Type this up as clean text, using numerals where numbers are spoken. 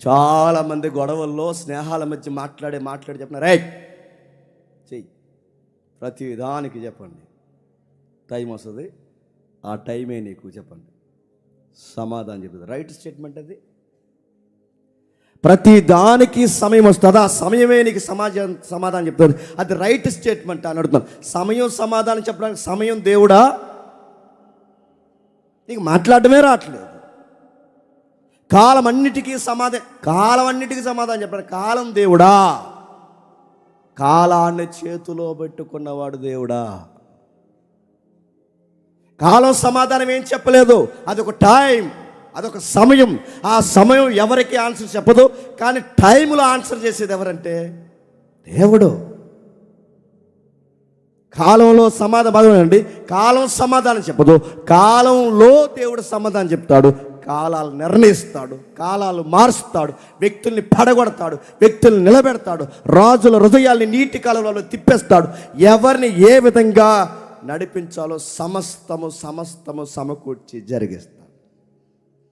చాలామంది గొడవల్లో స్నేహాల మధ్య మాట్లాడి చెప్పినారు, రైట్ చెయ్యి, ప్రతి దానికి చెప్పండి, టైం వస్తుంది, ఆ టైమే నీకు చెప్పండి సమాధానం చెప్తుంది. రైట్ స్టేట్మెంట్ అది. ప్రతి దానికి సమయం వస్తుంది, ఆ సమయమే నీకు సమాధానం చెప్తుంది. అది రైట్ స్టేట్మెంట్ అని అడుగుతాను. సమయం సమాధానం చెప్పడానికి సమయం దేవుడా? నీకు మాట్లాడమే రావట్లేదు. కాలం అన్నిటికీ సమాధానం చెప్పాడు. కాలం దేవుడా? కాలాన్ని చేతిలో పెట్టుకున్నవాడు దేవుడా? కాలం సమాధానం ఏం చెప్పలేదు. అదొక టైం, అదొక సమయం. ఆ సమయం ఎవరికి ఆన్సర్ చెప్పదు, కానీ టైంలో ఆన్సర్ చేసేది ఎవరంటే దేవుడు. కాలంలో సమాధానం అండి, కాలం సమాధానం చెప్పదు, కాలంలో దేవుడు సమాధానం చెప్తాడు. కాలాలు నిర్ణయిస్తాడు, కాలాలు మారుస్తాడు, వ్యక్తుల్ని పడగొడతాడు, వ్యక్తుల్ని నిలబెడతాడు, రాజుల హృదయాల్ని నీటి కాలంలో తిప్పేస్తాడు. ఎవరిని ఏ విధంగా నడిపించాలో సమస్తము సమకూర్చి జరిగిస్తాడు.